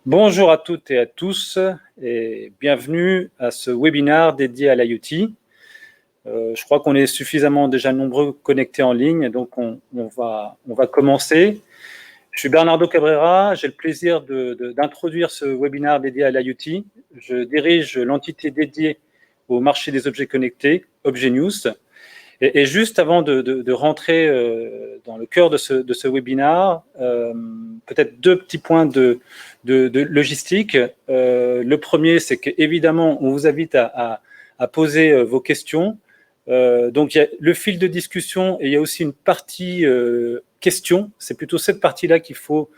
Bonjour à toutes et à tous et bienvenue à ce webinaire dédié à l'IoT. Je crois qu'on est suffisamment déjà nombreux connectés en ligne, donc on va commencer. Je suis Bernardo Cabrera, j'ai le plaisir d'introduire ce webinaire dédié à l'IoT. Je dirige l'entité dédiée au marché des objets connectés, ObjetNews. Et juste avant de rentrer dans le cœur de ce webinaire, peut-être deux petits points de logistique. Le premier, c'est qu'évidemment, on vous invite à poser vos questions. Donc, il y a le fil de discussion et il y a aussi une partie questions. C'est plutôt cette partie-là qu'il faut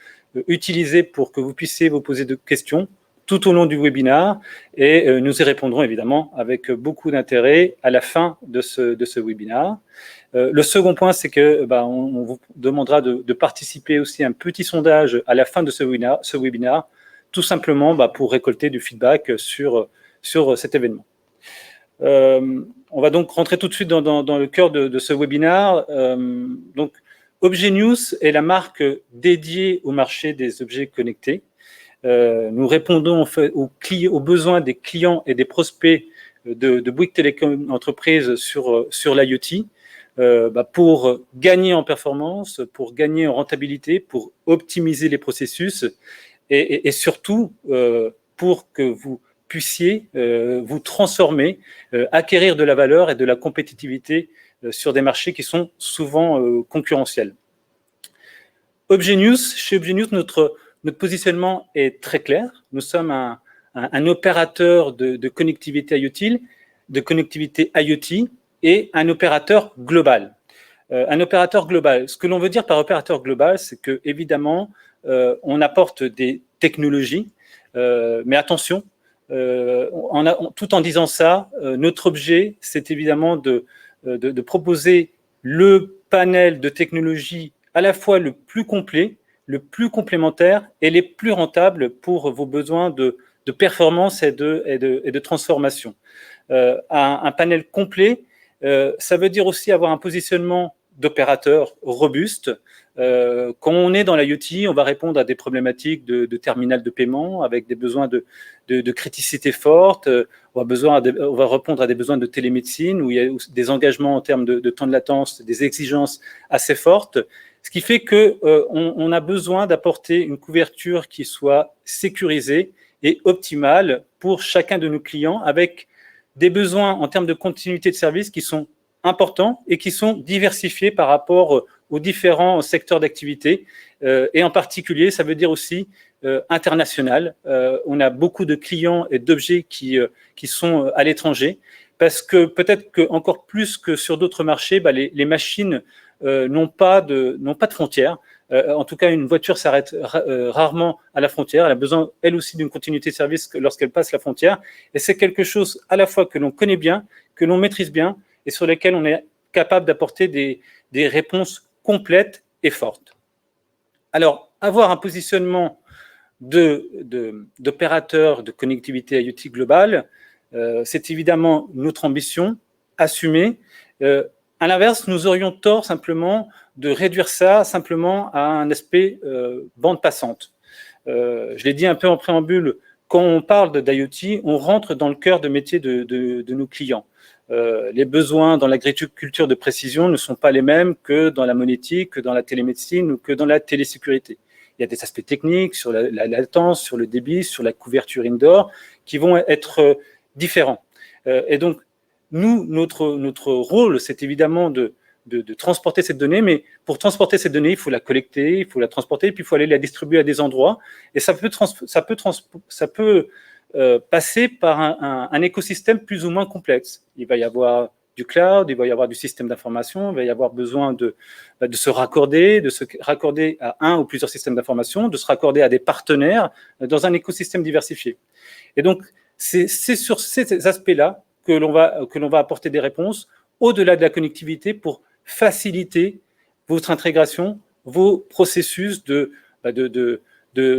utiliser pour que vous puissiez vous poser de questions tout au long du webinaire et nous y répondrons évidemment avec beaucoup d'intérêt à la fin de ce webinaire. Le second point, c'est que on vous demandera de participer aussi à un petit sondage à la fin de ce webinaire tout simplement pour récolter du feedback sur cet événement. On va donc rentrer tout de suite dans le cœur de ce webinaire. Donc, ObjetNews est la marque dédiée au marché des objets connectés. Nous répondons en fait aux besoins des clients et des prospects de Bouygues Telecom Entreprises sur l'IoT pour gagner en performance, pour gagner en rentabilité, pour optimiser les processus et surtout pour que vous puissiez vous transformer, acquérir de la valeur et de la compétitivité sur des marchés qui sont souvent concurrentiels. Chez ObjetNews, notre positionnement est très clair. Nous sommes un opérateur de connectivité IoT, et un opérateur global. Un opérateur global. Ce que l'on veut dire par opérateur global, c'est que évidemment, on apporte des technologies, mais attention, tout en disant ça, notre objet, c'est évidemment de proposer le panel de technologies à la fois le plus complet, le plus complémentaire et les plus rentables pour vos besoins de performance et de transformation. Un panel complet, ça veut dire aussi avoir un positionnement d'opérateur robuste. Quand on est dans l'IoT, on va répondre à des problématiques de terminal de paiement avec des besoins de criticité forte. On va répondre à des besoins de télémédecine où il y a des engagements en termes de temps de latence, des exigences assez fortes. Ce qui fait qu'on a besoin d'apporter une couverture qui soit sécurisée et optimale pour chacun de nos clients avec des besoins en termes de continuité de service qui sont importants et qui sont diversifiés par rapport aux différents secteurs d'activité. Et en particulier, ça veut dire aussi international. On a beaucoup de clients et d'objets qui sont à l'étranger parce que peut-être que encore plus que sur d'autres marchés, les machines n'ont pas de frontières. En tout cas, une voiture s'arrête rarement à la frontière. Elle a besoin, elle aussi, d'une continuité de service lorsqu'elle passe la frontière. Et c'est quelque chose à la fois que l'on connaît bien, que l'on maîtrise bien, et sur lesquels on est capable d'apporter des réponses complètes et fortes. Alors, avoir un positionnement d'opérateur de connectivité IoT globale, c'est évidemment notre ambition assumée. À l'inverse, nous aurions tort simplement de réduire ça simplement à un aspect bande passante. Je l'ai dit un peu en préambule, quand on parle d'IoT, on rentre dans le cœur de métier de nos clients. Les besoins dans l'agriculture de précision ne sont pas les mêmes que dans la monétique, que dans la télémédecine ou que dans la télésécurité. Il y a des aspects techniques sur la latence, sur le débit, sur la couverture indoor qui vont être différents. Et donc, nous, notre rôle, c'est évidemment de transporter cette donnée, mais pour transporter cette donnée, il faut la collecter, il faut la transporter, puis il faut aller la distribuer à des endroits. Et ça peut passer par un écosystème plus ou moins complexe. Il va y avoir du cloud, il va y avoir du système d'information, il va y avoir besoin de se raccorder à un ou plusieurs systèmes d'information, de se raccorder à des partenaires dans un écosystème diversifié. Et donc, c'est sur ces aspects-là que l'on va apporter des réponses au-delà de la connectivité pour faciliter votre intégration, vos processus de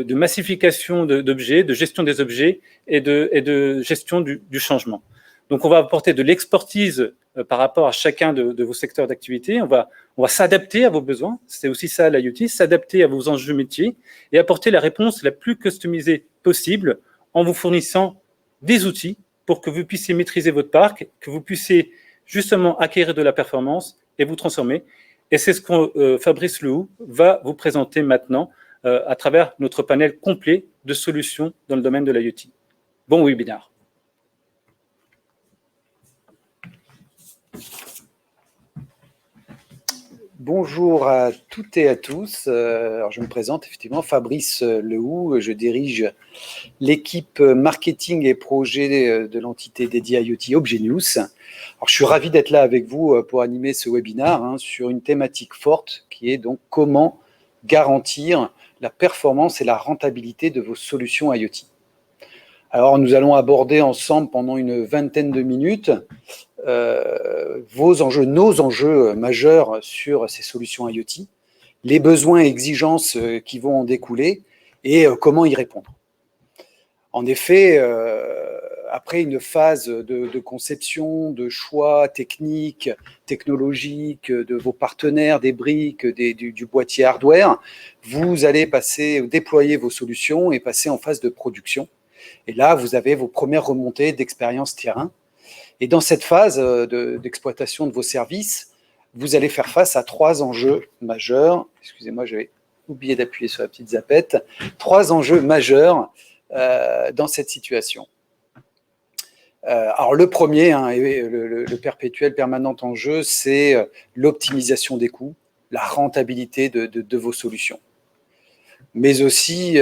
massification d'objets, de gestion des objets et de gestion du changement. Donc, on va apporter de l'expertise par rapport à chacun de vos secteurs d'activité. On va s'adapter à vos besoins. C'est aussi ça l'IoT, s'adapter à vos enjeux métiers et apporter la réponse la plus customisée possible en vous fournissant des outils pour que vous puissiez maîtriser votre parc, que vous puissiez justement acquérir de la performance et vous transformer. Et c'est ce que Fabrice Lehoux va vous présenter maintenant à travers notre panel complet de solutions dans le domaine de l'IoT. Bon webinaire. Bonjour à toutes et à tous. Alors je me présente effectivement, Fabrice Lehoux. Je dirige l'équipe marketing et projet de l'entité dédiée IoT Obgenius. Alors je suis ravi d'être là avec vous pour animer ce webinaire sur une thématique forte qui est donc comment garantir la performance et la rentabilité de vos solutions IoT. Alors nous allons aborder ensemble pendant une vingtaine de minutes nos enjeux majeurs sur ces solutions IoT, les besoins et exigences qui vont en découler et comment y répondre. En effet, après une phase de conception, de choix technique, technologique, de vos partenaires, des briques, du boîtier hardware, vous allez déployer vos solutions et passer en phase de production. Et là, vous avez vos premières remontées d'expérience terrain. Et dans cette phase d'exploitation de vos services, vous allez faire face à 3 enjeux majeurs. Excusez-moi, j'avais oublié d'appuyer sur la petite zapette. 3 enjeux majeurs dans cette situation. Alors le premier, le perpétuel, permanent enjeu, c'est l'optimisation des coûts, la rentabilité de vos solutions. Mais aussi,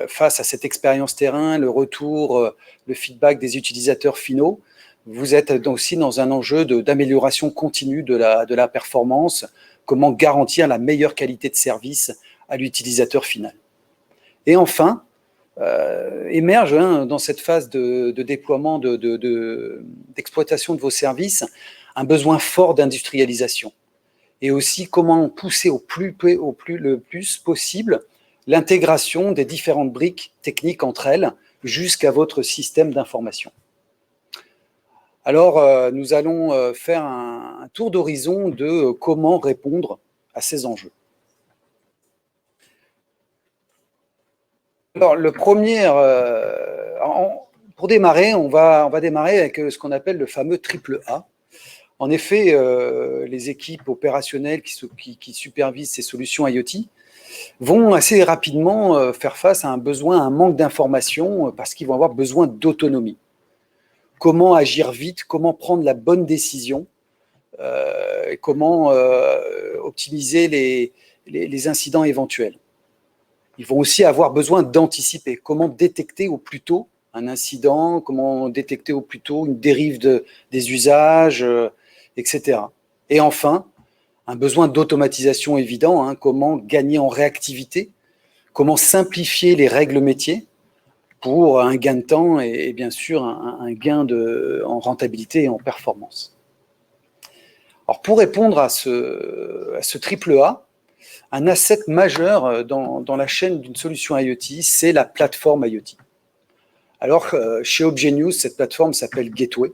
face à cette expérience terrain, le retour, le feedback des utilisateurs finaux, vous êtes aussi dans un enjeu d'amélioration continue de la performance, comment garantir la meilleure qualité de service à l'utilisateur final. Et enfin, émerge dans cette phase de déploiement, d'exploitation de vos services, un besoin fort d'industrialisation. Et aussi comment pousser le plus possible l'intégration des différentes briques techniques entre elles jusqu'à votre système d'information. Alors, nous allons faire un tour d'horizon de comment répondre à ces enjeux. Alors, le premier, pour démarrer, on va démarrer avec ce qu'on appelle le fameux triple A. En effet, les équipes opérationnelles qui supervisent ces solutions IoT vont assez rapidement faire face à un manque d'information parce qu'ils vont avoir besoin d'autonomie. Comment agir vite, comment prendre la bonne décision, comment optimiser les incidents éventuels. Ils vont aussi avoir besoin d'anticiper, comment détecter au plus tôt un incident, comment détecter au plus tôt une dérive des usages, etc. Et enfin, un besoin d'automatisation évident, comment gagner en réactivité, comment simplifier les règles métiers pour un gain de temps et bien sûr un gain en rentabilité et en performance. Alors pour répondre à ce triple A, un asset majeur dans la chaîne d'une solution IoT, c'est la plateforme IoT. Alors chez Obgenius, cette plateforme s'appelle Gateway.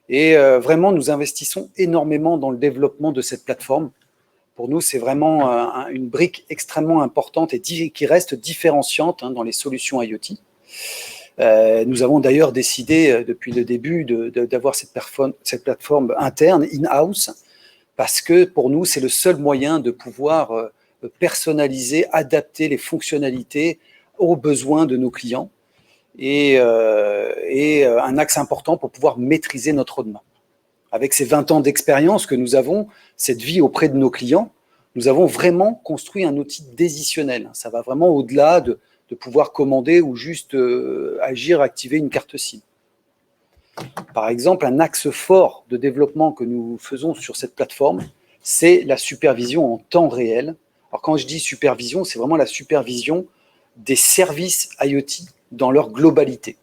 Et vraiment, nous investissons énormément dans le développement de cette plateforme. Pour nous, c'est vraiment une brique extrêmement importante et qui reste différenciante dans les solutions IoT. Nous avons d'ailleurs décidé depuis le début d'avoir cette plateforme interne, in-house, parce que pour nous, c'est le seul moyen de pouvoir personnaliser, adapter les fonctionnalités aux besoins de nos clients et un axe important pour pouvoir maîtriser notre roadmap. Avec ces 20 ans d'expérience que nous avons, cette vie auprès de nos clients, nous avons vraiment construit un outil décisionnel. Ça va vraiment au-delà de pouvoir commander ou juste agir, activer une carte SIM. Par exemple, un axe fort de développement que nous faisons sur cette plateforme, c'est la supervision en temps réel. Alors quand je dis supervision, c'est vraiment la supervision des services IoT dans leur globalité.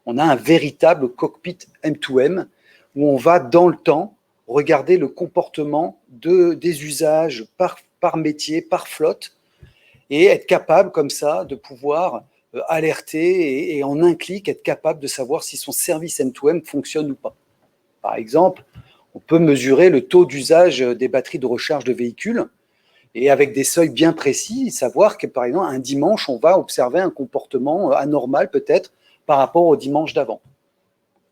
On a un véritable cockpit M2M où on va dans le temps regarder le comportement des usages par métier, par flotte, et être capable comme ça de pouvoir alerter et en un clic être capable de savoir si son service M2M fonctionne ou pas. Par exemple, On peut mesurer le taux d'usage des batteries de recharge de véhicules et avec des seuils bien précis, savoir que par exemple un dimanche, on va observer un comportement anormal peut-être par rapport au dimanche d'avant.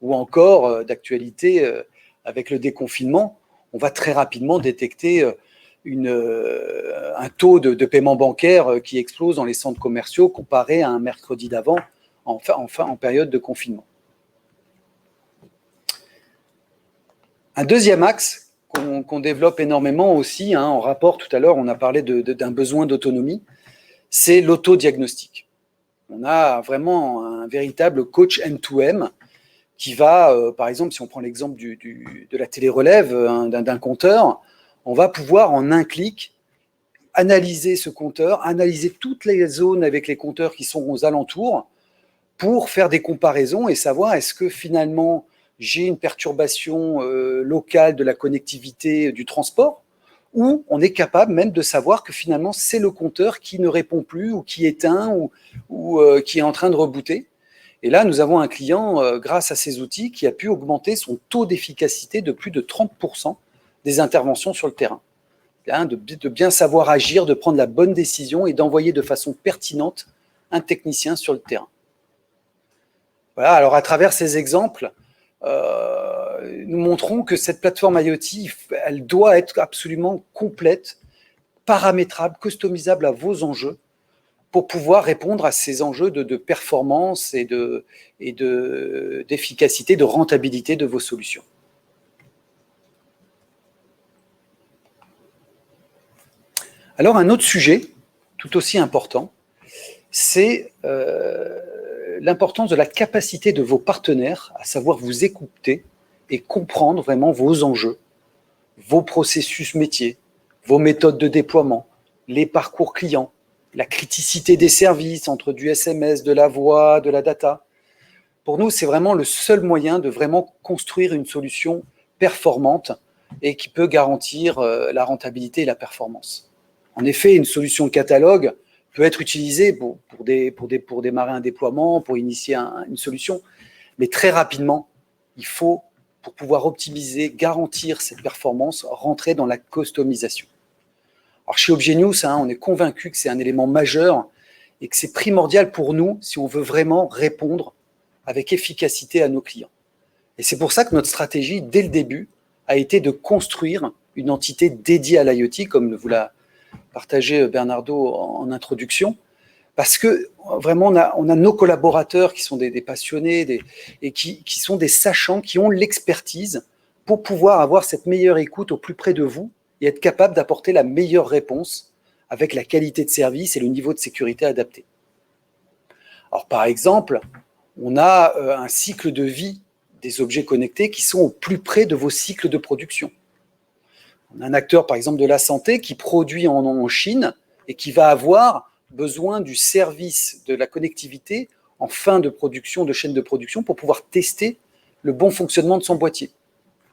Ou encore d'actualité avec le déconfinement, on va très rapidement détecter un taux de paiement bancaire qui explose dans les centres commerciaux comparé à un mercredi d'avant en période de confinement. Un deuxième axe qu'on développe énormément aussi, en rapport, tout à l'heure, on a parlé d'un besoin d'autonomie, c'est l'autodiagnostic. On a vraiment un véritable coach M2M qui va, par exemple, si on prend l'exemple de la télérelève d'un compteur, on va pouvoir en un clic analyser ce compteur, analyser toutes les zones avec les compteurs qui sont aux alentours pour faire des comparaisons et savoir est-ce que finalement j'ai une perturbation locale de la connectivité du transport, ou on est capable même de savoir que finalement c'est le compteur qui ne répond plus ou qui éteint ou qui est en train de rebooter. Et là, nous avons un client, grâce à ces outils, qui a pu augmenter son taux d'efficacité de plus de 30% des interventions sur le terrain. De bien savoir agir, de prendre la bonne décision et d'envoyer de façon pertinente un technicien sur le terrain. Voilà, alors à travers ces exemples, nous montrons que cette plateforme IoT, elle doit être absolument complète, paramétrable, customisable à vos enjeux pour pouvoir répondre à ces enjeux de performance et d'efficacité, de rentabilité de vos solutions. Alors un autre sujet, tout aussi important, c'est l'importance de la capacité de vos partenaires à savoir vous écouter et comprendre vraiment vos enjeux, vos processus métiers, vos méthodes de déploiement, les parcours clients, la criticité des services entre du SMS, de la voix, de la data. Pour nous, c'est vraiment le seul moyen de vraiment construire une solution performante et qui peut garantir la rentabilité et la performance. En effet, une solution catalogue peut être utilisée pour démarrer un déploiement, pour initier une solution, mais très rapidement, il faut, pour pouvoir optimiser, garantir cette performance, rentrer dans la customisation. Alors chez Obgenius, on est convaincu que c'est un élément majeur et que c'est primordial pour nous si on veut vraiment répondre avec efficacité à nos clients. Et c'est pour ça que notre stratégie, dès le début, a été de construire une entité dédiée à l'IoT, comme vous l'a partagé Bernardo en introduction, parce que vraiment on a nos collaborateurs qui sont des passionnés et qui sont des sachants, qui ont l'expertise pour pouvoir avoir cette meilleure écoute au plus près de vous et être capable d'apporter la meilleure réponse avec la qualité de service et le niveau de sécurité adapté. Alors par exemple, on a un cycle de vie des objets connectés qui sont au plus près de vos cycles de production. On a un acteur, par exemple, de la santé qui produit en Chine et qui va avoir besoin du service de la connectivité en fin de production, de chaîne de production, pour pouvoir tester le bon fonctionnement de son boîtier.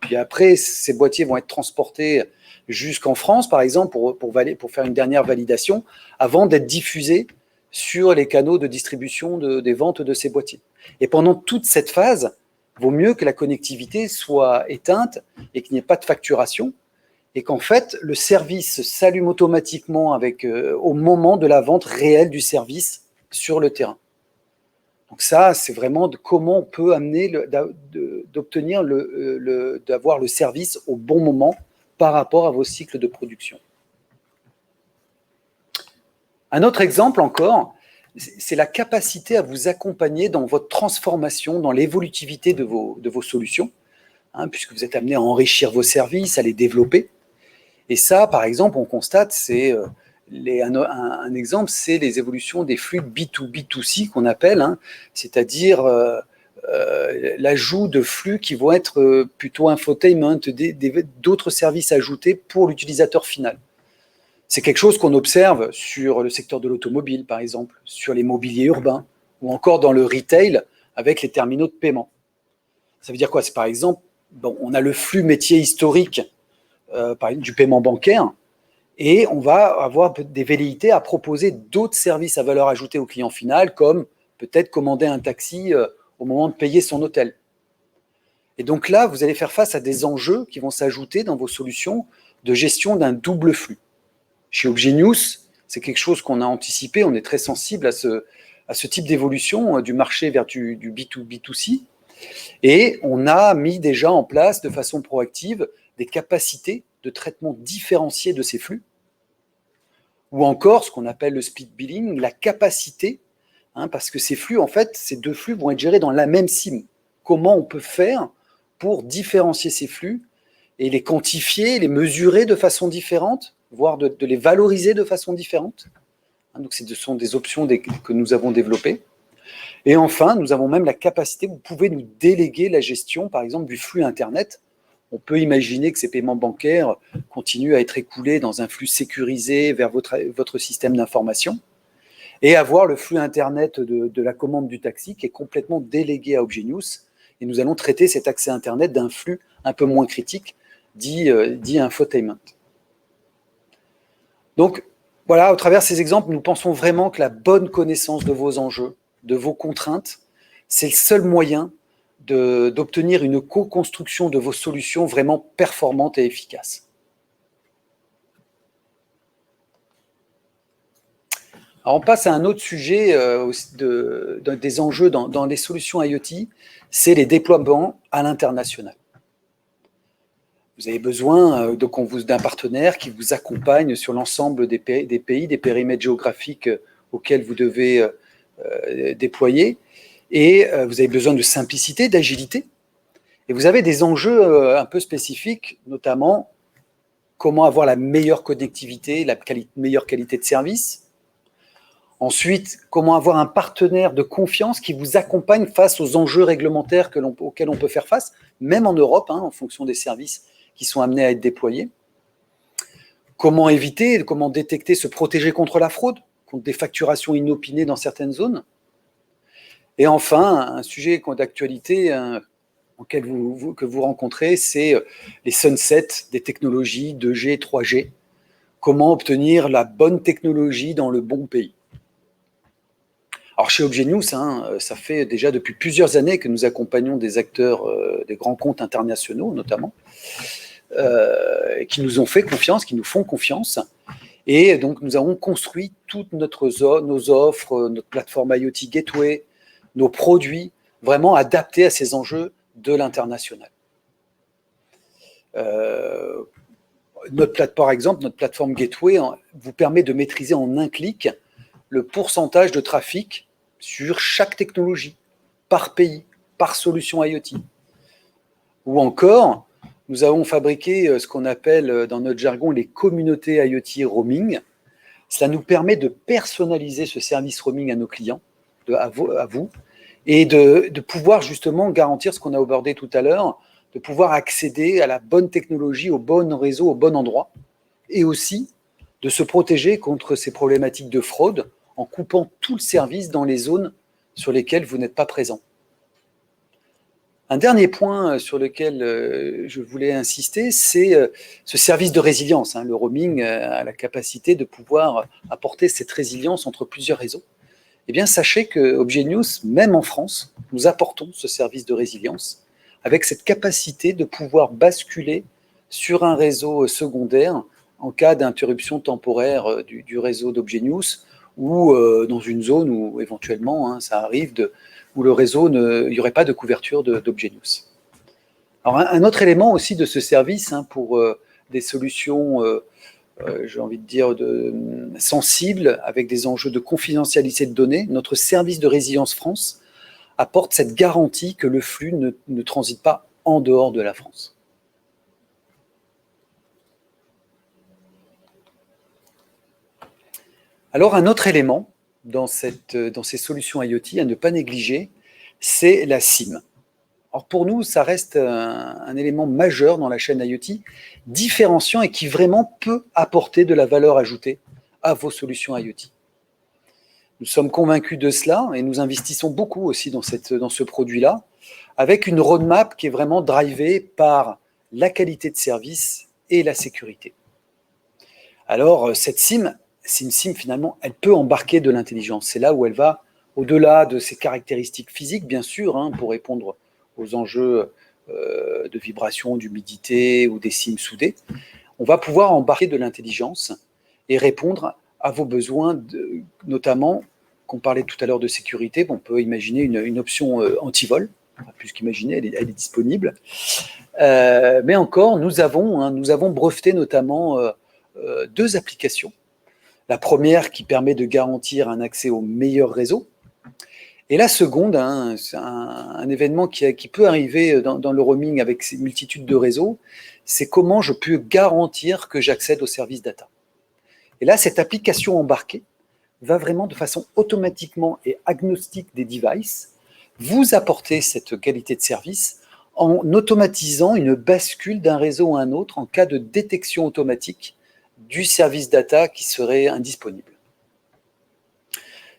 Puis après, ces boîtiers vont être transportés jusqu'en France, par exemple, pour faire une dernière validation, avant d'être diffusés sur les canaux de distribution des ventes de ces boîtiers. Et pendant toute cette phase, il vaut mieux que la connectivité soit éteinte et qu'il n'y ait pas de facturation, et qu'en fait, le service s'allume automatiquement au moment de la vente réelle du service sur le terrain. Donc ça, c'est vraiment comment on peut amener d'avoir le service au bon moment par rapport à vos cycles de production. Un autre exemple encore, c'est la capacité à vous accompagner dans votre transformation, dans l'évolutivité de vos solutions, puisque vous êtes amené à enrichir vos services, à les développer. Et ça, par exemple, on constate, un exemple, c'est les évolutions des flux B2B2C qu'on appelle, c'est-à-dire l'ajout de flux qui vont être plutôt infotainment, d'autres services ajoutés pour l'utilisateur final. C'est quelque chose qu'on observe sur le secteur de l'automobile, par exemple, sur les mobiliers urbains, ou encore dans le retail avec les terminaux de paiement. Ça veut dire quoi? C'est par exemple, on a le flux métier historique du paiement bancaire, et on va avoir des velléités à proposer d'autres services à valeur ajoutée au client final, comme peut-être commander un taxi au moment de payer son hôtel. Et donc là, vous allez faire face à des enjeux qui vont s'ajouter dans vos solutions de gestion d'un double flux. Chez Obgenius, c'est quelque chose qu'on a anticipé, on est très sensible à ce type d'évolution du marché vers du B2B2C, et on a mis déjà en place de façon proactive des capacités de traitement différenciées de ces flux, ou encore ce qu'on appelle le split billing, la capacité, parce que ces flux, en fait, ces deux flux vont être gérés dans la même SIM. Comment on peut faire pour différencier ces flux et les quantifier, les mesurer de façon différente, voire de les valoriser de façon différente. Donc, ce sont des options que nous avons développées. Et enfin, nous avons même la capacité, vous pouvez nous déléguer la gestion, par exemple, du flux Internet. On peut imaginer que ces paiements bancaires continuent à être écoulés dans un flux sécurisé vers votre système d'information et avoir le flux Internet de la commande du taxi qui est complètement délégué à Obgenius. Et nous allons traiter cet accès Internet d'un flux un peu moins critique, dit infotainment. Donc, voilà, au travers de ces exemples, nous pensons vraiment que la bonne connaissance de vos enjeux, de vos contraintes, c'est le seul moyen d'obtenir une co-construction de vos solutions vraiment performantes et efficaces. Alors on passe à un autre sujet des enjeux dans les solutions IoT, c'est les déploiements à l'international. Vous avez besoin d'un partenaire qui vous accompagne sur l'ensemble des pays, des périmètres géographiques auxquels vous devez déployer. Et vous avez besoin de simplicité, d'agilité. Et vous avez des enjeux un peu spécifiques, notamment comment avoir la meilleure connectivité, la meilleure qualité de service. Ensuite, comment avoir un partenaire de confiance qui vous accompagne face aux enjeux réglementaires auxquels on peut faire face, même en Europe, en fonction des services qui sont amenés à être déployés. Comment éviter, comment détecter, se protéger contre la fraude, contre des facturations inopinées dans certaines zones. Et enfin, un sujet d'actualité que vous rencontrez, c'est les sunsets des technologies 2G, 3G. Comment obtenir la bonne technologie dans le bon pays. Alors chez Obgenius, ça fait déjà depuis plusieurs années que nous accompagnons des acteurs, des grands comptes internationaux notamment, qui nous ont fait confiance, qui nous font confiance. Et donc nous avons construit toutes nos offres, notre plateforme IoT Gateway, nos produits, vraiment adaptés à ces enjeux de l'international. Par exemple, notre plateforme Gateway vous permet de maîtriser en un clic le pourcentage de trafic sur chaque technologie, par pays, par solution IoT. Ou encore, nous avons fabriqué ce qu'on appelle dans notre jargon les communautés IoT roaming. Cela nous permet de personnaliser ce service roaming à nos clients, à vous, et de pouvoir justement garantir ce qu'on a abordé tout à l'heure, de pouvoir accéder à la bonne technologie, au bon réseau, au bon endroit, et aussi de se protéger contre ces problématiques de fraude en coupant tout le service dans les zones sur lesquelles vous n'êtes pas présent. Un dernier point sur lequel je voulais insister, c'est ce service de résilience. Le roaming a la capacité de pouvoir apporter cette résilience entre plusieurs réseaux. Eh bien, sachez que Obgenius, même en France, nous apportons ce service de résilience avec cette capacité de pouvoir basculer sur un réseau secondaire en cas d'interruption temporaire du réseau d'Obgenius ou dans une zone où éventuellement ça arrive où le réseau, il n'y aurait pas de couverture d'Obgenius. Alors un autre élément aussi de ce service pour des solutions, j'ai envie de dire, sensibles, avec des enjeux de confidentialité de données, notre service de Résilience France apporte cette garantie que le flux ne transite pas en dehors de la France. Alors un autre élément dans ces solutions IoT à ne pas négliger, c'est la SIM. Alors pour nous, ça reste un élément majeur dans la chaîne IoT, différenciant et qui vraiment peut apporter de la valeur ajoutée à vos solutions IoT. Nous sommes convaincus de cela et nous investissons beaucoup aussi dans ce produit-là, avec une roadmap qui est vraiment drivée par la qualité de service et la sécurité. Alors cette SIM, c'est une SIM finalement, elle peut embarquer de l'intelligence. C'est là où elle va au-delà de ses caractéristiques physiques, bien sûr, pour répondre aux enjeux de vibration, d'humidité ou des SIM soudés, on va pouvoir embarquer de l'intelligence et répondre à vos besoins, notamment, qu'on parlait tout à l'heure de sécurité, on peut imaginer une option anti-vol, plus qu'imaginer, elle est disponible. Mais encore, nous avons breveté notamment 2 applications. La première qui permet de garantir un accès au meilleur réseau. Et la seconde, c'est un événement qui peut arriver dans le roaming avec ces multitudes de réseaux, c'est comment je peux garantir que j'accède aux services data. Et là, cette application embarquée va vraiment de façon automatiquement et agnostique des devices vous apporter cette qualité de service en automatisant une bascule d'un réseau à un autre en cas de détection automatique du service data qui serait indisponible.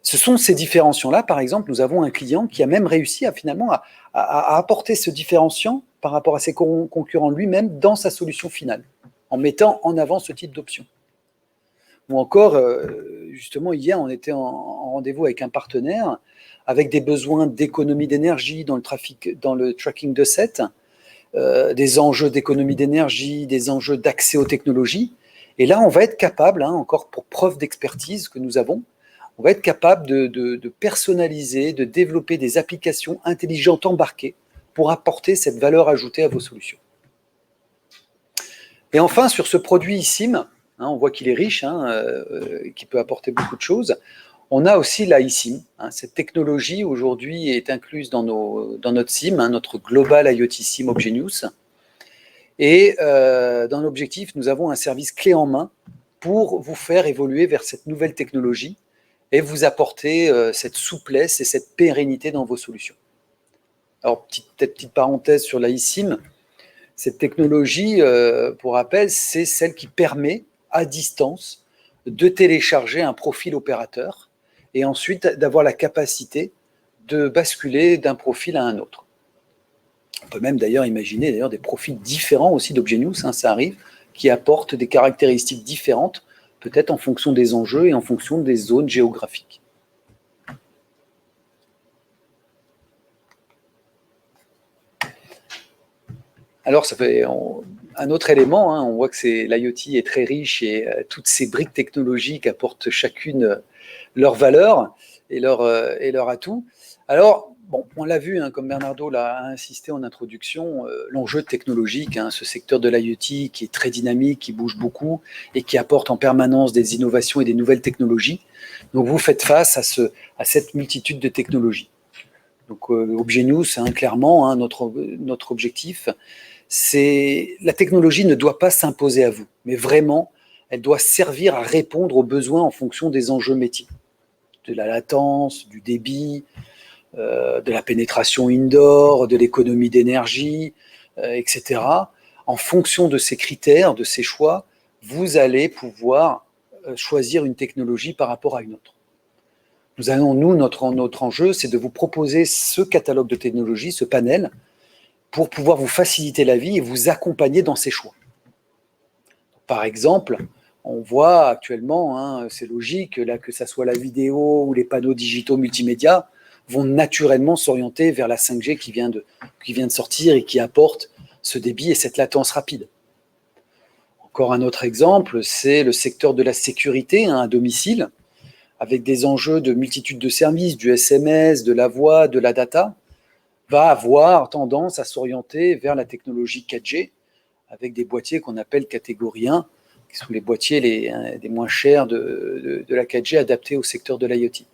Ce sont ces différenciants-là, par exemple, nous avons un client qui a même réussi à apporter ce différenciant par rapport à ses concurrents lui-même dans sa solution finale, en mettant en avant ce type d'option. Ou encore, justement, hier, on était en rendez-vous avec un partenaire avec des besoins d'économie d'énergie dans le tracking de set, des enjeux d'économie d'énergie, des enjeux d'accès aux technologies. Et là, on va être capable, encore pour preuve d'expertise que nous avons, on va être capable de personnaliser, de développer des applications intelligentes embarquées pour apporter cette valeur ajoutée à vos solutions. Et enfin, sur ce produit eSIM, on voit qu'il est riche, qui peut apporter beaucoup de choses. On a aussi la eSIM. Cette technologie, aujourd'hui, est incluse dans notre SIM, notre Global IoT SIM Obgenius. Et dans l'objectif, nous avons un service clé en main pour vous faire évoluer vers cette nouvelle technologie et vous apporter cette souplesse et cette pérennité dans vos solutions. Alors, petite parenthèse sur la eSIM. Cette technologie, pour rappel, c'est celle qui permet, à distance, de télécharger un profil opérateur et ensuite d'avoir la capacité de basculer d'un profil à un autre. On peut même d'ailleurs imaginer des profils différents aussi d'Obgenius, ça arrive, qui apportent des caractéristiques différentes, peut-être en fonction des enjeux et en fonction des zones géographiques. Alors, ça fait un autre élément, on voit que l'IoT est très riche et toutes ces briques technologiques apportent chacune leur valeur et leur atout. Alors, on l'a vu, comme Bernardo l'a insisté en introduction, l'enjeu technologique, ce secteur de l'IoT qui est très dynamique, qui bouge beaucoup et qui apporte en permanence des innovations et des nouvelles technologies. Donc, vous faites face à cette multitude de technologies. Donc, Obgenius, clairement, notre objectif, c'est la technologie ne doit pas s'imposer à vous, mais vraiment, elle doit servir à répondre aux besoins en fonction des enjeux métiers, de la latence, du débit, de la pénétration indoor, de l'économie d'énergie, etc. En fonction de ces critères, de ces choix, vous allez pouvoir choisir une technologie par rapport à une autre. Notre enjeu, c'est de vous proposer ce catalogue de technologies, ce panel, pour pouvoir vous faciliter la vie et vous accompagner dans ces choix. Par exemple, on voit actuellement, c'est logique, là, que ce soit la vidéo ou les panneaux digitaux multimédia, vont naturellement s'orienter vers la 5G qui vient de sortir et qui apporte ce débit et cette latence rapide. Encore un autre exemple, c'est le secteur de la sécurité à domicile, avec des enjeux de multitude de services, du SMS, de la voix, de la data, va avoir tendance à s'orienter vers la technologie 4G, avec des boîtiers qu'on appelle catégorie 1, qui sont les boîtiers les moins chers de la 4G adaptés au secteur de l'IoT.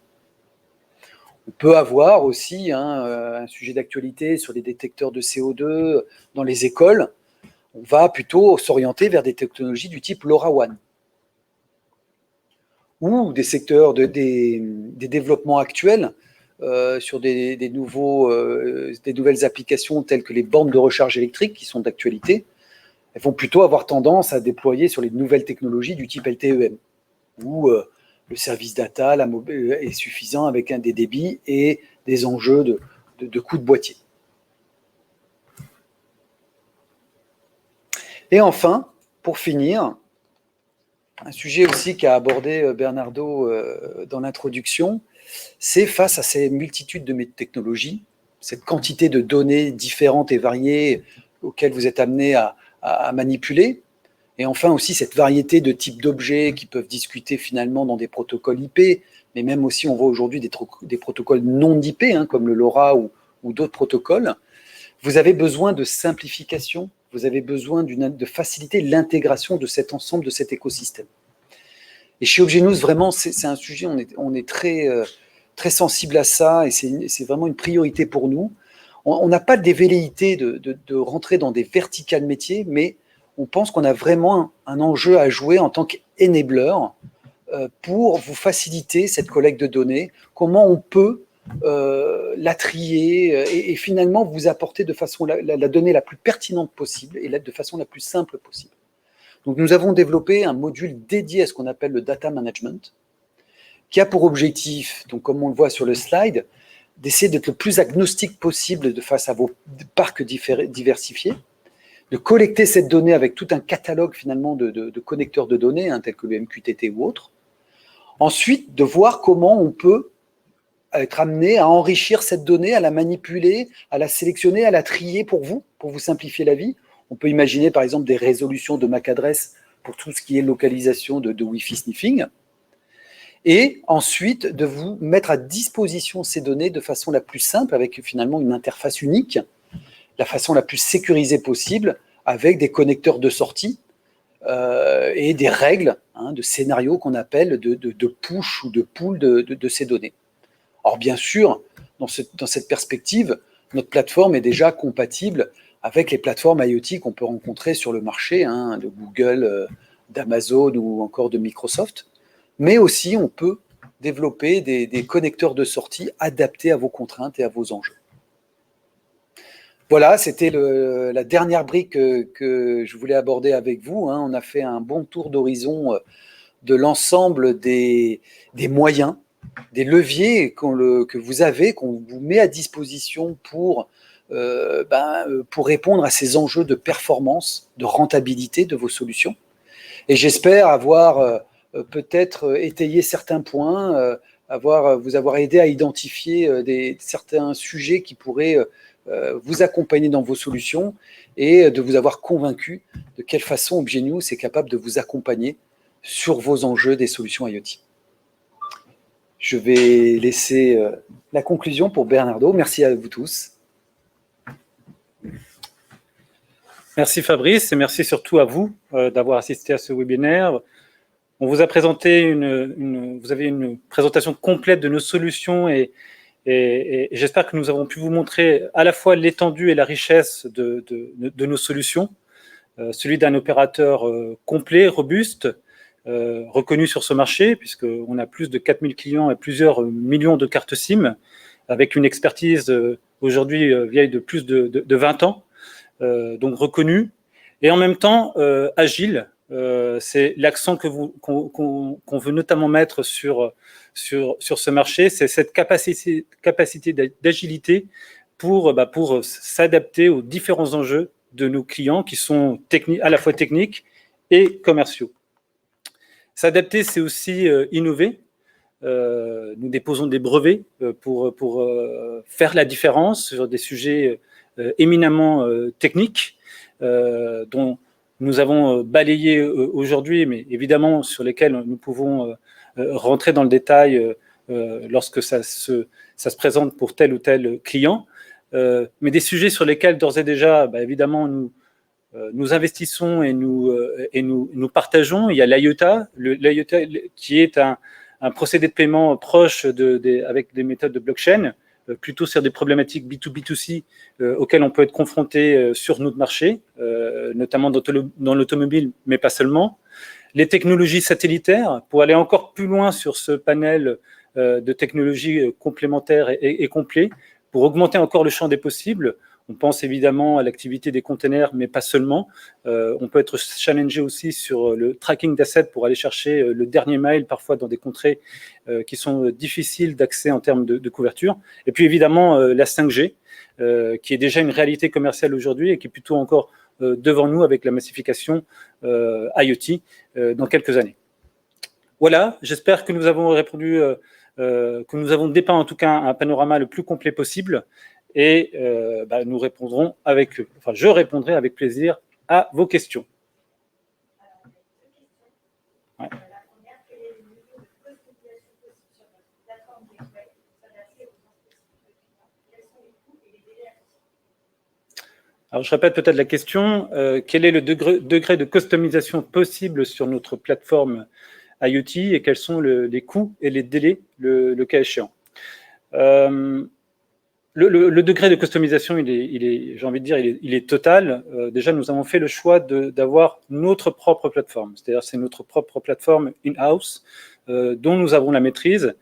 On peut avoir aussi un sujet d'actualité sur les détecteurs de CO2 dans les écoles. On va plutôt s'orienter vers des technologies du type LoRaWAN. Ou des secteurs, des développements actuels sur des nouvelles applications telles que les bornes de recharge électrique qui sont d'actualité. Elles vont plutôt avoir tendance à déployer sur les nouvelles technologies du type LTE-M, où le service data est suffisant avec des débits et des enjeux de coûts de boîtier. Et enfin, pour finir, un sujet aussi qu'a abordé Bernardo dans l'introduction, c'est face à ces multitudes de technologies, cette quantité de données différentes et variées auxquelles vous êtes amené à manipuler. Et enfin aussi cette variété de types d'objets qui peuvent discuter finalement dans des protocoles IP, mais même aussi on voit aujourd'hui des protocoles non IP, hein, comme le LoRa ou d'autres protocoles. Vous avez besoin de simplification, vous avez besoin de faciliter l'intégration de cet ensemble, de cet écosystème. Et chez ObjetNews, vraiment, c'est un sujet, on est très, très sensible à ça, et c'est vraiment une priorité pour nous. On n'a pas des velléités de rentrer dans des verticales métiers, mais on pense qu'on a vraiment un enjeu à jouer en tant qu'enabler pour vous faciliter cette collecte de données, comment on peut la trier et finalement vous apporter de façon la donnée la plus pertinente possible et de façon la plus simple possible. Donc nous avons développé un module dédié à ce qu'on appelle le data management, qui a pour objectif, donc comme on le voit sur le slide, d'essayer d'être le plus agnostique possible face à vos parcs diversifiés, de collecter cette donnée avec tout un catalogue finalement de connecteurs de données, hein, tels que le MQTT ou autres. Ensuite, de voir comment on peut être amené à enrichir cette donnée, à la manipuler, à la sélectionner, à la trier pour vous simplifier la vie. On peut imaginer par exemple des résolutions de MAC adresse pour tout ce qui est localisation de Wi-Fi sniffing. Et ensuite, de vous mettre à disposition ces données de façon la plus simple, avec finalement une interface unique, la façon la plus sécurisée possible, avec des connecteurs de sortie et des règles, hein, de scénarios qu'on appelle de push ou de pull de ces données. Or, bien sûr, dans cette perspective, notre plateforme est déjà compatible avec les plateformes IoT qu'on peut rencontrer sur le marché, hein, de Google, d'Amazon ou encore de Microsoft. Mais aussi, on peut développer des connecteurs de sortie adaptés à vos contraintes et à vos enjeux. Voilà, c'était la dernière brique que je voulais aborder avec vous, hein. On a fait un bon tour d'horizon de l'ensemble des moyens, des leviers que vous avez, qu'on vous met à disposition pour répondre à ces enjeux de performance, de rentabilité de vos solutions. Et j'espère avoir peut-être étayer certains points, vous avoir aidé à identifier certains sujets qui pourraient vous accompagner dans vos solutions et de vous avoir convaincu de quelle façon ObjetNews est capable de vous accompagner sur vos enjeux des solutions IoT. Je vais laisser la conclusion pour Bernardo. Merci à vous tous. Merci Fabrice et merci surtout à vous d'avoir assisté à ce webinaire. On vous a présenté vous avez une présentation complète de nos solutions et j'espère que nous avons pu vous montrer à la fois l'étendue et la richesse de nos solutions, celui d'un opérateur complet, robuste, reconnu sur ce marché, puisqu'on a plus de 4000 clients et plusieurs millions de cartes SIM, avec une expertise aujourd'hui vieille de plus de 20 ans, donc reconnu, et en même temps agile. C'est l'accent qu'on veut notamment mettre sur ce marché, c'est cette capacité d'agilité pour s'adapter aux différents enjeux de nos clients qui sont à la fois techniques et commerciaux. S'adapter, c'est aussi innover. Nous déposons des brevets pour faire la différence sur des sujets éminemment techniques dont nous avons balayé aujourd'hui, mais évidemment sur lesquels nous pouvons rentrer dans le détail lorsque ça se présente pour tel ou tel client, mais des sujets sur lesquels d'ores et déjà, évidemment, nous investissons et nous partageons. Il y a l'IOTA, qui est un procédé de paiement proche avec des méthodes de blockchain, plutôt sur des problématiques B2B2C auxquelles on peut être confronté sur notre marché, notamment dans l'automobile, mais pas seulement. Les technologies satellitaires, pour aller encore plus loin sur ce panel de technologies complémentaires et complets, pour augmenter encore le champ des possibles. On pense évidemment à l'activité des containers, mais pas seulement. On peut être challengé aussi sur le tracking d'assets pour aller chercher le dernier mile, parfois dans des contrées qui sont difficiles d'accès en termes de couverture. Et puis évidemment, la 5G, qui est déjà une réalité commerciale aujourd'hui et qui est plutôt encore devant nous avec la massification IoT dans quelques années. Voilà, j'espère que nous avons répondu, que nous avons dépeint en tout cas un panorama le plus complet possible. et nous répondrons je répondrai avec plaisir à vos questions. Ouais. Alors, je répète peut-être la question. Quel est le degré de customisation possible sur notre plateforme IoT et quels sont les coûts et les délais, le cas échéant? Le degré de customisation, j'ai envie de dire, il est total. Déjà, nous avons fait le choix d'avoir notre propre plateforme. C'est-à-dire, c'est notre propre plateforme in-house dont nous avons la maîtrise.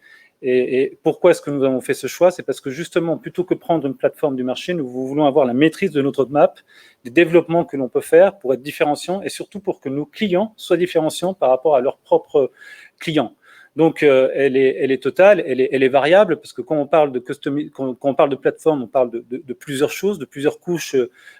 Et pourquoi est-ce que nous avons fait ce choix? C'est parce que justement, plutôt que prendre une plateforme du marché, nous voulons avoir la maîtrise de notre roadmap, des développements que l'on peut faire pour être différenciants et surtout pour que nos clients soient différenciants par rapport à leurs propres clients. Donc, elle est totale, elle est variable, parce que quand on parle de quand on parle de plateforme, on parle de plusieurs choses, de plusieurs couches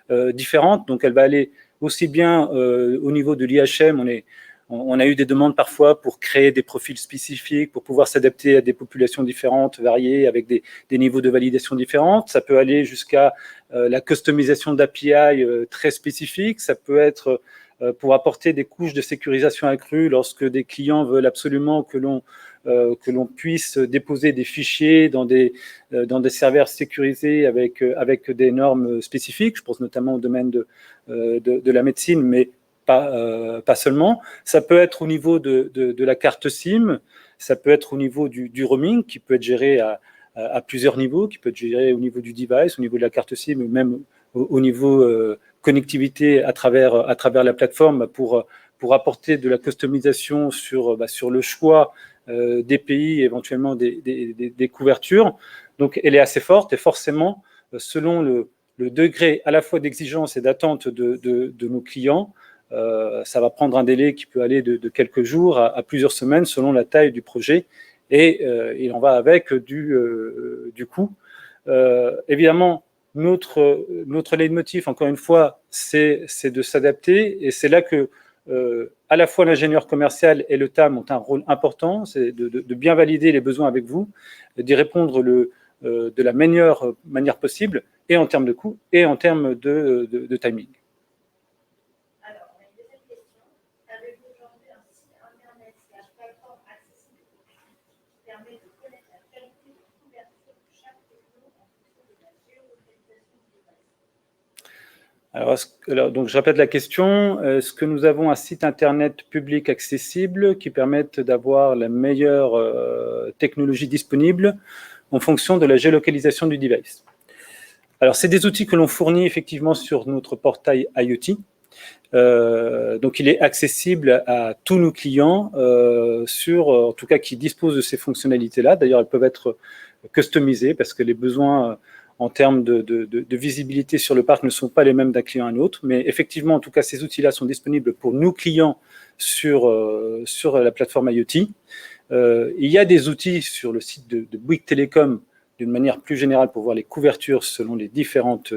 différentes. Donc, elle va aller aussi bien au niveau de l'IHM, on a eu des demandes parfois pour créer des profils spécifiques, pour pouvoir s'adapter à des populations différentes, variées, avec des niveaux de validation différents. Ça peut aller jusqu'à la customisation d'API très spécifique. Ça peut être pour apporter des couches de sécurisation accrues lorsque des clients veulent absolument que l'on puisse déposer des fichiers dans des serveurs sécurisés avec des normes spécifiques. Je pense notamment au domaine de la médecine, mais pas seulement. Ça peut être au niveau de la carte SIM, ça peut être au niveau du roaming, qui peut être géré à plusieurs niveaux, qui peut être géré au niveau du device, au niveau de la carte SIM, ou même au niveau connectivité à travers la plateforme pour apporter de la customisation sur le choix des pays, éventuellement des couvertures. Donc, elle est assez forte et forcément, selon le degré à la fois d'exigence et d'attente de nos clients, ça va prendre un délai qui peut aller de quelques jours à plusieurs semaines selon la taille du projet et il en va avec du coût. Évidemment, notre leitmotiv, encore une fois, c'est de s'adapter et c'est là que à la fois l'ingénieur commercial et le TAM ont un rôle important, c'est de bien valider les besoins avec vous, d'y répondre de la meilleure manière possible et en termes de coût et en termes de timing. Alors, donc je répète la question. Est-ce que nous avons un site internet public accessible qui permette d'avoir la meilleure technologie disponible en fonction de la géolocalisation du device? Alors, c'est des outils que l'on fournit effectivement sur notre portail IoT. Donc, il est accessible à tous nos clients, en tout cas qui disposent de ces fonctionnalités-là. D'ailleurs, elles peuvent être customisées parce que les besoins en termes de visibilité sur le parc ne sont pas les mêmes d'un client à un autre. Mais effectivement, en tout cas, ces outils-là sont disponibles pour nos clients sur la plateforme IoT. Il y a des outils sur le site de Bouygues Telecom d'une manière plus générale pour voir les couvertures selon les différentes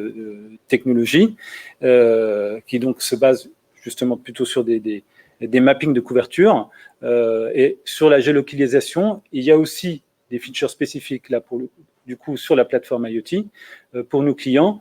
technologies, qui donc se basent justement plutôt sur des mappings de couverture. Et sur la géolocalisation, il y a aussi des features spécifiques là du coup sur la plateforme IoT pour nos clients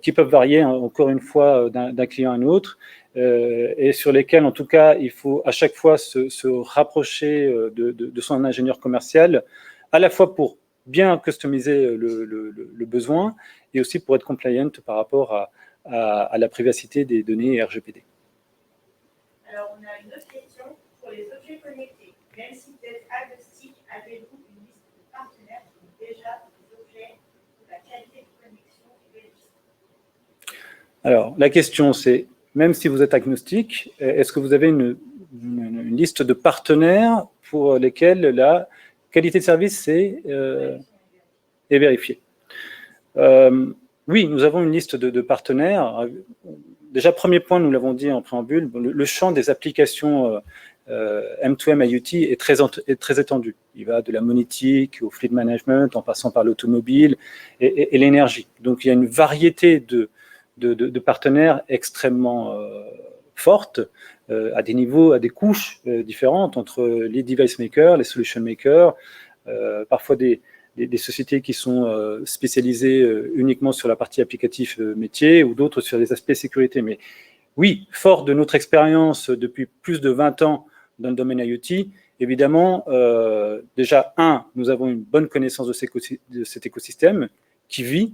qui peuvent varier encore une fois d'un client à un autre et sur lesquels en tout cas il faut à chaque fois se rapprocher de son ingénieur commercial à la fois pour bien customiser le besoin et aussi pour être compliant par rapport à la privacité des données RGPD. Alors, on a une autre question pour les objets connectés. Même si vous êtes agnostique, avez-vous une liste de partenaires qui ont déjà des objets où la qualité de connexion est vérifiée? Alors, la question c'est, même si vous êtes agnostique, est-ce que vous avez une liste de partenaires pour lesquels la qualité de service est vérifiée? Oui, nous avons une liste de partenaires. Déjà, premier point, nous l'avons dit en préambule, le champ des applications M2M IoT est très étendu. Il va de la monétique au fleet management, en passant par l'automobile et l'énergie. Donc, il y a une variété de partenaires extrêmement fortes, à des niveaux, à des couches différentes entre les device makers, les solution makers, parfois des des sociétés qui sont spécialisées uniquement sur la partie applicatif métier ou d'autres sur les aspects sécurité. Mais oui, fort de notre expérience depuis plus de 20 ans dans le domaine IoT, évidemment, déjà, nous avons une bonne connaissance de cet écosystème qui vit,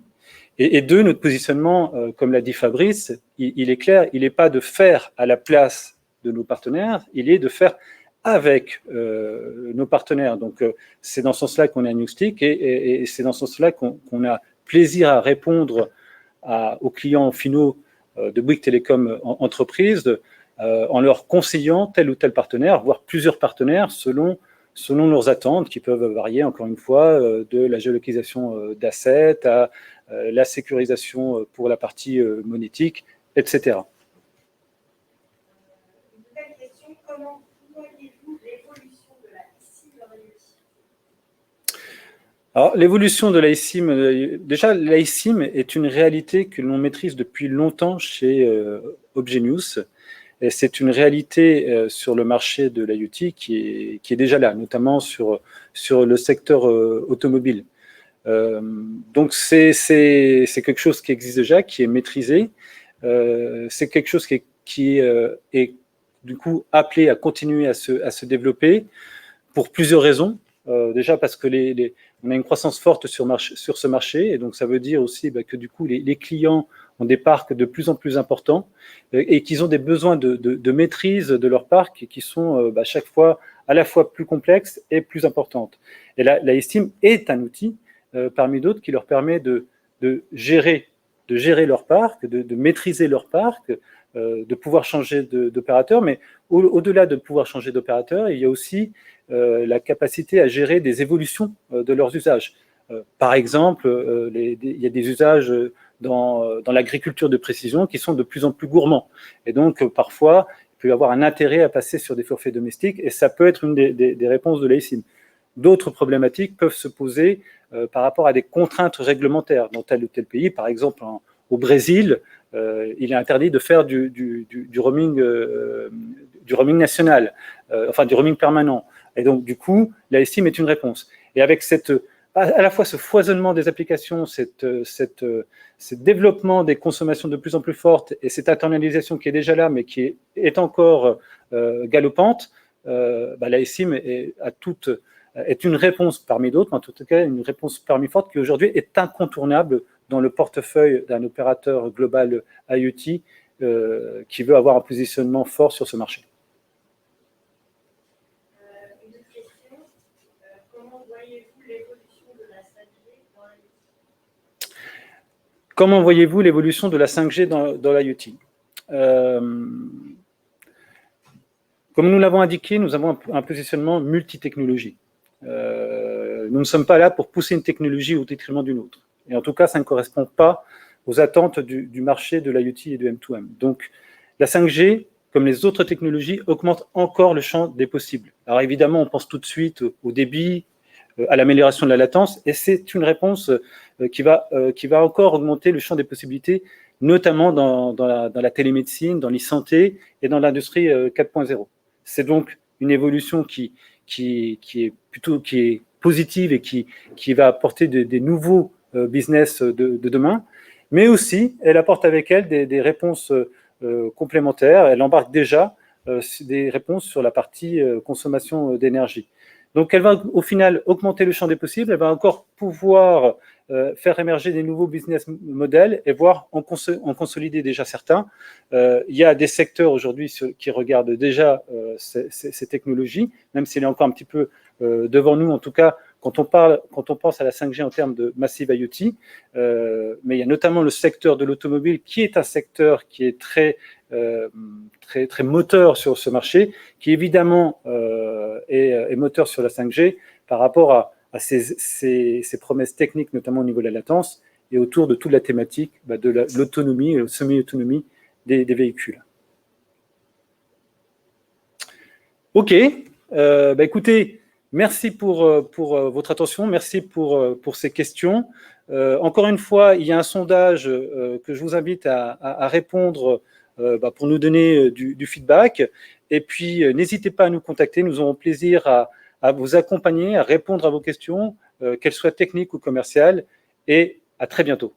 et deux, notre positionnement, comme l'a dit Fabrice, il est clair, il n'est pas de faire à la place de nos partenaires, il est de faire avec nos partenaires. Donc, c'est dans ce sens-là qu'on est à Newstick, et c'est dans ce sens-là qu'on a plaisir à répondre aux clients finaux de Bouygues Télécom Entreprises, en leur conseillant tel ou tel partenaire, voire plusieurs partenaires, selon leurs attentes, qui peuvent varier, encore une fois, de la géolocalisation d'assets à la sécurisation pour la partie monétique, etc. Une nouvelle question, comment voyez-vous l'évolution de la SIM dans l'IoT? Alors, l'évolution de l'eSIM, déjà, l'eSIM est une réalité que l'on maîtrise depuis longtemps chez Obgenius. Et c'est une réalité sur le marché de l'IoT qui est déjà là, notamment sur le secteur automobile. Donc, c'est quelque chose qui existe déjà, qui est maîtrisé. C'est quelque chose qui est du coup appelé à continuer à se développer pour plusieurs raisons. Déjà parce que on a une croissance forte sur ce marché, et donc ça veut dire aussi que du coup les clients ont des parcs de plus en plus importants et qu'ils ont des besoins de maîtrise de leur parc qui sont chaque fois à la fois plus complexes et plus importantes. Et la eSIM est un outil parmi d'autres qui leur permet de gérer leur parc, de maîtriser leur parc, de pouvoir changer d'opérateur, mais au-delà de pouvoir changer d'opérateur, il y a aussi la capacité à gérer des évolutions de leurs usages. Par exemple, il y a des usages dans l'agriculture de précision qui sont de plus en plus gourmands. Et donc, parfois, il peut y avoir un intérêt à passer sur des forfaits domestiques, et ça peut être une des réponses de l'eSIM. D'autres problématiques peuvent se poser par rapport à des contraintes réglementaires dans tel ou tel pays. Par exemple, au Brésil, il est interdit de faire du roaming national, enfin du roaming permanent. Et donc, du coup, la eSIM est une réponse. Et avec à la fois ce foisonnement des applications, ce développement des consommations de plus en plus fortes, et cette internalisation qui est déjà là, mais qui est encore galopante, la eSIM est une réponse parmi d'autres, en tout cas une réponse parmi forte qui aujourd'hui est incontournable dans le portefeuille d'un opérateur global IoT qui veut avoir un positionnement fort sur ce marché. Une autre question, comment voyez-vous l'évolution de la 5G dans l'IoT? Comment voyez-vous l'évolution de la 5G dans l'IoT? Comme nous l'avons indiqué, nous avons un positionnement multi-technologie. Nous ne sommes pas là pour pousser une technologie au détriment d'une autre. Et en tout cas, ça ne correspond pas aux attentes du marché de l'IoT et du M2M. Donc, la 5G, comme les autres technologies, augmente encore le champ des possibles. Alors évidemment, on pense tout de suite au débit, à l'amélioration de la latence, et c'est une réponse qui va encore augmenter le champ des possibilités, notamment dans la télémédecine, dans l'e-santé et dans l'industrie 4.0. C'est donc une évolution qui est positive et qui va apporter des nouveaux business de demain, mais aussi elle apporte avec elle des réponses complémentaires. Elle embarque déjà des réponses sur la partie consommation d'énergie. Donc elle va au final augmenter le champ des possibles, elle va encore pouvoir faire émerger des nouveaux business models et voire en consolider déjà certains. Il y a des secteurs aujourd'hui qui regardent déjà ces technologies, même s'il est encore un petit peu devant nous, en tout cas quand on pense à la 5G en termes de Massive IoT, mais il y a notamment le secteur de l'automobile qui est un secteur qui est très moteur sur ce marché, qui évidemment est moteur sur la 5G par rapport à ces promesses techniques, notamment au niveau de la latence et autour de toute la thématique de l'autonomie et la semi-autonomie des véhicules. Ok, écoutez, merci pour votre attention, merci pour ces questions. Encore une fois, il y a un sondage que je vous invite à répondre pour nous donner du feedback. Et puis, n'hésitez pas à nous contacter, nous aurons plaisir à vous accompagner, à répondre à vos questions, qu'elles soient techniques ou commerciales, et à très bientôt.